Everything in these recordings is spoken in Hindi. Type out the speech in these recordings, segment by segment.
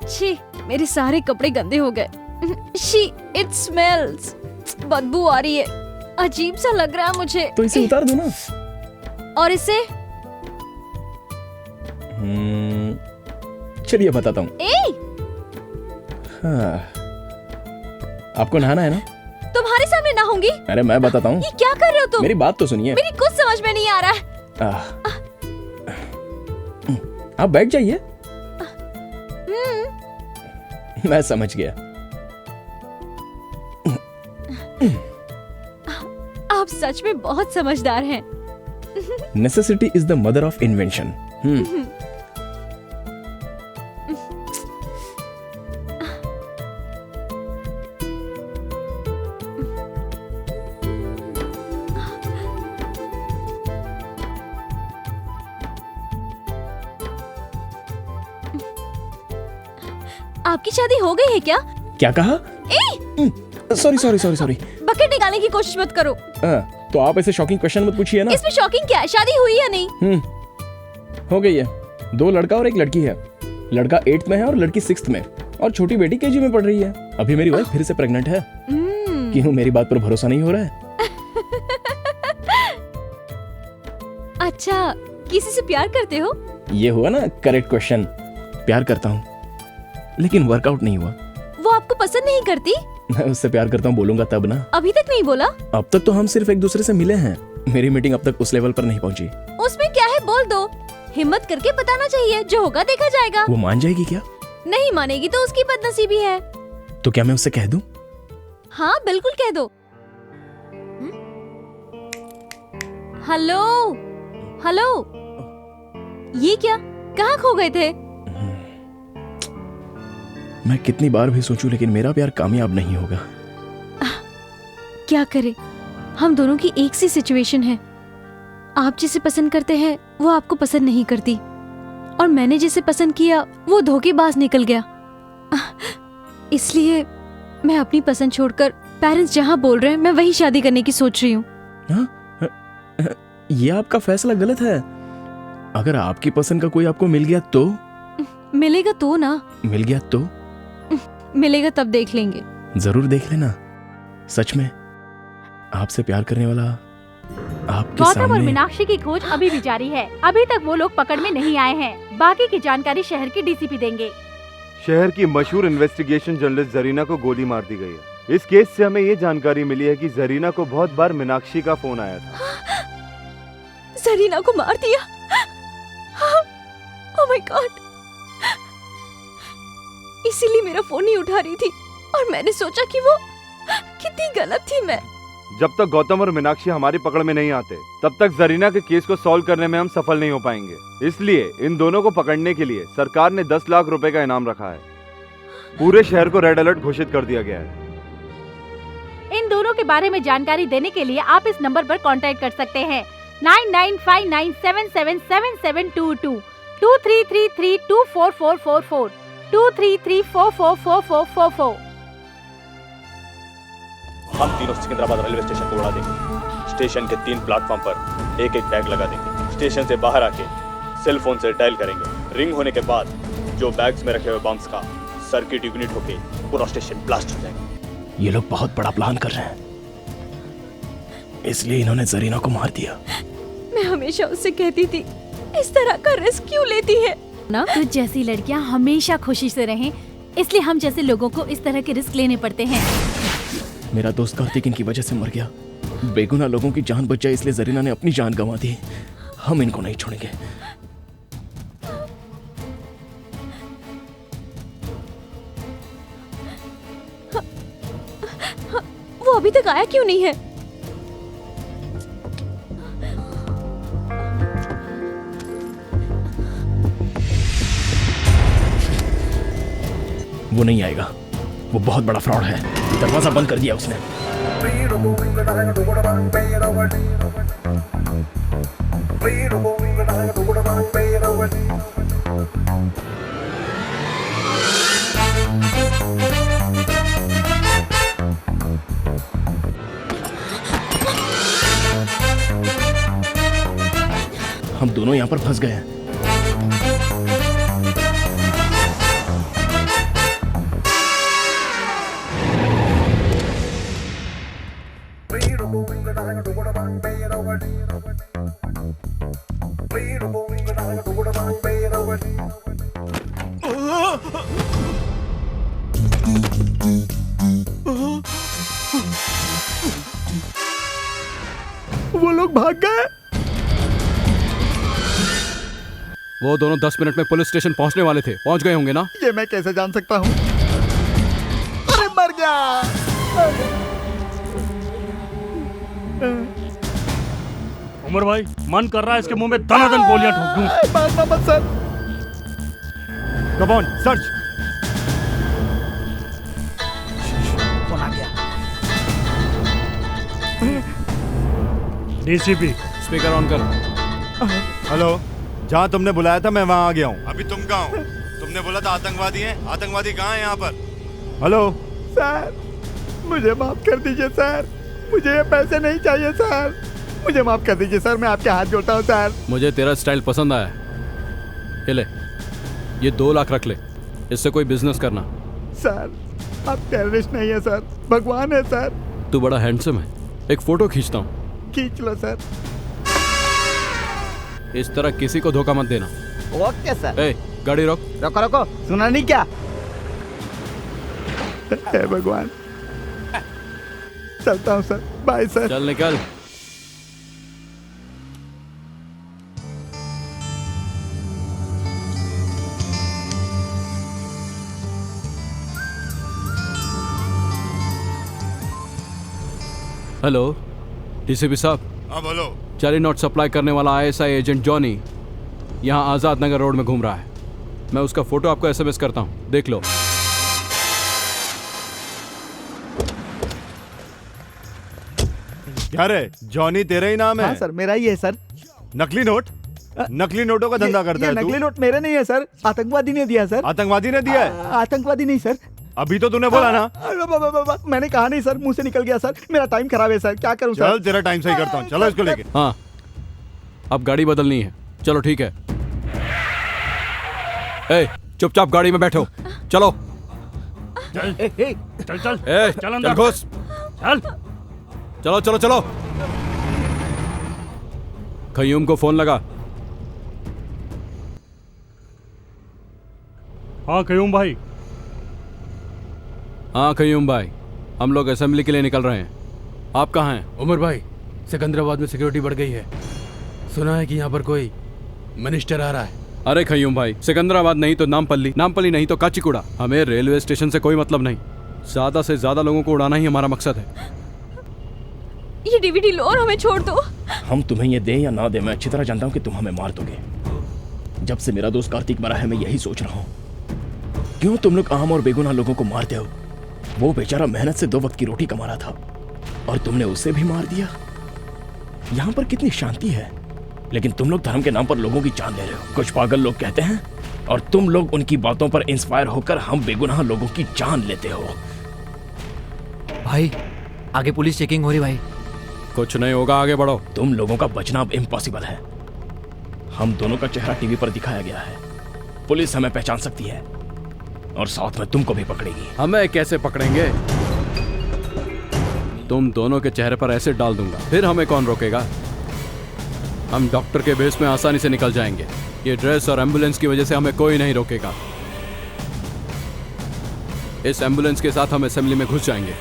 छी, मेरे सारे कपड़े गंदे हो गए। She, it smells. बदबू आ रही है, अजीब सा लग रहा है मुझे। तो इसे उतार दो ना। और इसे? चलिए बताता हूँ। हाँ, आपको नहाना है ना? तुम्हारे सामने नहाऊंगी? अरे मैं बताता हूँ। ये क्या कर रहे हो तुम? मेरी बात तो सुनिए। मेरी कुछ समझ में नहीं आ रहा है। आप बैठ जाइए। मैं समझ गया। आप सच में बहुत समझदार हैं। Necessity is the mother of invention. आपकी शादी हो गई है क्या? क्या कहा? Sorry sorry sorry sorry. Bucket निकालने की कोशिश मत करो। तो आप ऐसे शॉकिंग क्वेश्चन मत पूछिए ना। इसमें शॉकिंग क्या है? शादी हुई या नहीं? हो गई है। 2 लड़का और 1 लड़की है। लड़का 8th में है और लड़की 6th में, और छोटी बेटी KG में पढ़ रही है। अभी मेरी वाइफ फिर से प्रेग्नेंट है। क्यों, मेरी बात पर भरोसा नहीं हो रहा है? अच्छा, किसी से प्यार करते हो? ये हुआ ना करेक्ट क्वेश्चन। प्यार करता हूँ, लेकिन वर्कआउट नहीं हुआ। वो आपको पसंद नहीं करती? मैं उससे प्यार करता हूँ बोलूंगा तब ना। अभी तक नहीं बोला? अब तक तो हम सिर्फ एक दूसरे से मिले हैं। मेरी मीटिंग अब तक उस लेवल पर नहीं पहुंची। उसमें क्या है, बोल दो। हिम्मत करके बताना चाहिए, जो होगा देखा जाएगा। वो मान जाएगी क्या? नहीं मानेगी तो उसकी बदनसीबी है। तो क्या मैं उससे कह दूं? हाँ बिल्कुल कह दो। हेलो हेलो, ये क्या, कहाँ खो गए थे? मैं कितनी बार भी सोचूं, लेकिन मेरा प्यार कामयाब नहीं होगा। क्या करे, हम दोनों की एक सी सिचुएशन है। आप जिसे पसंद करते हैं वो आपको पसंद नहीं करती, और मैंने जिसे पसंद किया वो धोखेबाज निकल गया। इसलिए मैं अपनी पसंद छोड़कर पेरेंट्स जहाँ बोल रहे हैं मैं वही शादी करने की सोच रही हूँ। ये आपका फैसला गलत है। अगर आपकी पसंद का कोई आपको मिल गया तो? मिलेगा तो ना। मिल गया तो? मिलेगा तब देख लेंगे। जरूर देख लेना। सच में आपसे प्यार करने वाला आपके गौतम सामने। और मीनाक्षी की खोज अभी भी जारी है। अभी तक वो लोग पकड़ में नहीं आए हैं। बाकी की जानकारी शहर के DCP देंगे। शहर की मशहूर इन्वेस्टिगेशन जर्नलिस्ट जरीना को गोली मार दी गई है। इस केस से हमें ये जानकारी मिली है कि जरीना को बहुत बार मीनाक्षी का फोन आया था। जरीना को मार दिया? Oh my God. इसीलिए मेरा फोन नहीं उठा रही थी, और मैंने सोचा कि वो कितनी गलत थी मैं। जब तक गौतम और मीनाक्षी हमारी पकड़ में नहीं आते, तब तक जरीना के केस को सॉल्व करने में हम सफल नहीं हो पाएंगे। इसलिए इन दोनों को पकड़ने के लिए सरकार ने 10 लाख रुपए का इनाम रखा है। पूरे शहर को रेड अलर्ट घोषित कर दिया गया है। इन दोनों के बारे में जानकारी देने के लिए आप इस नंबर पर कांटेक्ट कर सकते हैं 9959777722 2333244444 2334444444। हम तीनों सिकंदराबाद रेलवे स्टेशन को उड़ा देंगे। स्टेशन के 3 प्लेटफॉर्म पर एक एक बैग लगा देंगे। स्टेशन से बाहर आके सेल फोन से डायल करेंगे। रिंग होने के बाद जो बैग्स में रखे हुए बम्स का सर्किट यूनिट होके पूरा स्टेशन ब्लास्ट हो जाएगा। ये लोग बहुत बड़ा प्लान कर रहे हैं, इसलिए इन्होंने जरीना को मार दिया। मैं हमेशा उससे कहती थी, इस तरह का रिस्क क्यों लेती है ना? तुझ जैसी लड़कियां हमेशा खुशी से रहें, इसलिए हम जैसे लोगों को इस तरह के रिस्क लेने पड़ते हैं। मेरा दोस्त कार्तिक इनकी वजह से मर गया। बेगुनाह लोगों की जान बच जाए, इसलिए जरीना ने अपनी जान गंवा दी। हम इनको नहीं छोड़ेंगे। वो अभी तक आया क्यों नहीं है? वो नहीं आएगा, वो बहुत बड़ा फ्रॉड है। दरवाजा बंद कर दिया उसने। हम दोनों यहाँ पर फंस गए हैं। वो दोनों 10 मिनट में पुलिस स्टेशन पहुंचने वाले थे, पहुंच गए होंगे ना? ये मैं कैसे जान सकता हूँ? अरे मर गया। उमर भाई, मन कर रहा है इसके मुंह में दनादन गोलियां ठोक दूं। मारना मत सर। Come on, search. कौन आ गया? डीसीपी, स्पीकर ऑन कर। हेलो, जहाँ तुमने बुलाया था मैं वहाँ आ गया हूँ। अभी तुम कहाँ हो? तुमने बोला था आतंकवादी हैं। आतंकवादी कहाँ हैं यहाँ पर? हेलो सर मुझे माफ कर दीजिए सर, मुझे ये पैसे नहीं चाहिए सर, मुझे माफ कर दीजिए सर, मैं आपके हाथ जोड़ता हूँ सर। मुझे तेरा स्टाइल पसंद आया। ये ले, ये 2 लाख रख ले, इससे कोई बिजनेस करना। सर आप टेररिस्ट नहीं है सर, भगवान है सर। तू बड़ा हैंडसम है, एक फोटो खींचता हूँ। खींच लो सर। इस तरह किसी को धोखा मत देना। Okay sir. ए, गाड़ी रोक। रोको रोको, सुना नहीं क्या? हे भगवान, चलता हूँ सर, बाय सर। चल निकल। हेलो डीसीपी साहब। हाँ बोलो। चाली नोट सप्लाई करने वाला आईएसआई एजेंट जॉनी यहाँ आजाद नगर रोड में घूम रहा है। मैं उसका फोटो आपको एसएमएस करता हूँ, देख लो। क्या रे, जॉनी तेरा ही नाम है? हाँ सर, मेरा ही है सर। नकली नोट? नकली नोटों का धंधा करता ये है तू? नकली नोट मेरे नहीं है सर, आतंकवादी ने दिया सर। आतंकवादी ने दिया है? आतंकवादी नहीं सर। अभी तो तूने बोला ना। मैंने कहा नहीं सर, मुंह से निकल गया सर, मेरा टाइम खराब है सर, क्या करूं चल सर? तेरा टाइम सही करता हूँ, चलो इसको लेके। हाँ, अब गाड़ी बदलनी है। चलो ठीक है। ए, चुपचाप गाड़ी में बैठो, चलो। चल चल चल ए, चल अंदर। चल घुस। चल। चलो चलो चलो। खयूम को फोन लगा। हाँ कयूम भाई। हाँ खयूम भाई, हम लोग असेंबली के लिए निकल रहे हैं। आप कहाँ हैं? उमर भाई, सिकंदराबाद में सिक्योरिटी बढ़ गई है, सुना है कि यहाँ पर कोई मिनिस्टर आ रहा है। अरे खयूम भाई, सिकंदराबाद नहीं तो नामपल्ली, नामपल्ली नहीं तो काचीगुड़ा। हमें रेलवे स्टेशन से कोई मतलब नहीं, ज्यादा से ज्यादा लोगों को उड़ाना ही हमारा मकसद है। ये डीवीडी लो और हमें छोड़ दो। हम तुम्हें ये दें या ना दें, मैं अच्छी तरह जानता हूँ कि तुम हमें मार दोगे। जब से मेरा दोस्त कार्तिक मरा है मैं यही सोच रहा हूँ, क्यों तुम लोग आम और बेगुनाह लोगों को मारते हो? वो बेचारा मेहनत से 2 वक्त की रोटी कमा रहा था और तुमने उसे भी मार दिया। यहाँ पर कितनी शांति है, लेकिन तुम लोग धर्म के नाम पर लोगों की जान ले रहे हो। कुछ पागल लोग कहते हैं और तुम लोग उनकी बातों पर इंस्पायर होकर हम बेगुनाह लोगों की जान लेते हो। भाई आगे पुलिस चेकिंग हो रही भाई। कुछ नहीं होगा, आगे बढ़ो। तुम लोगों का बचना अब इम्पॉसिबल है। हम दोनों का चेहरा टीवी पर दिखाया गया है, पुलिस हमें पहचान सकती है और साथ में तुमको भी पकड़ेगी। हमें कैसे पकड़ेंगे? तुम दोनों के चेहरे पर एसिड डाल दूंगा, फिर हमें कौन रोकेगा? हम डॉक्टर के बेस में आसानी से निकल जाएंगे। ये ड्रेस और एम्बुलेंस की वजह से हमें कोई नहीं रोकेगा। इस एम्बुलेंस के साथ हम असेंबली में घुस जाएंगे।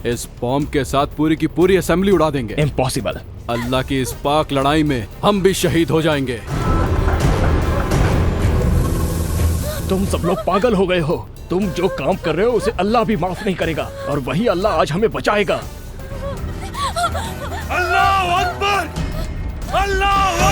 इस बॉम्ब के साथ पूरी की पूरी असेंबली उड़ा देंगे। इम्पॉसिबल। अल्लाह की इस पाक लड़ाई में हम भी शहीद हो जाएंगे। तुम सब लोग पागल हो गए हो। तुम जो काम कर रहे हो उसे अल्लाह भी माफ नहीं करेगा और वही अल्लाह आज हमें बचाएगा। अल्लाह अकबर, अल्लाह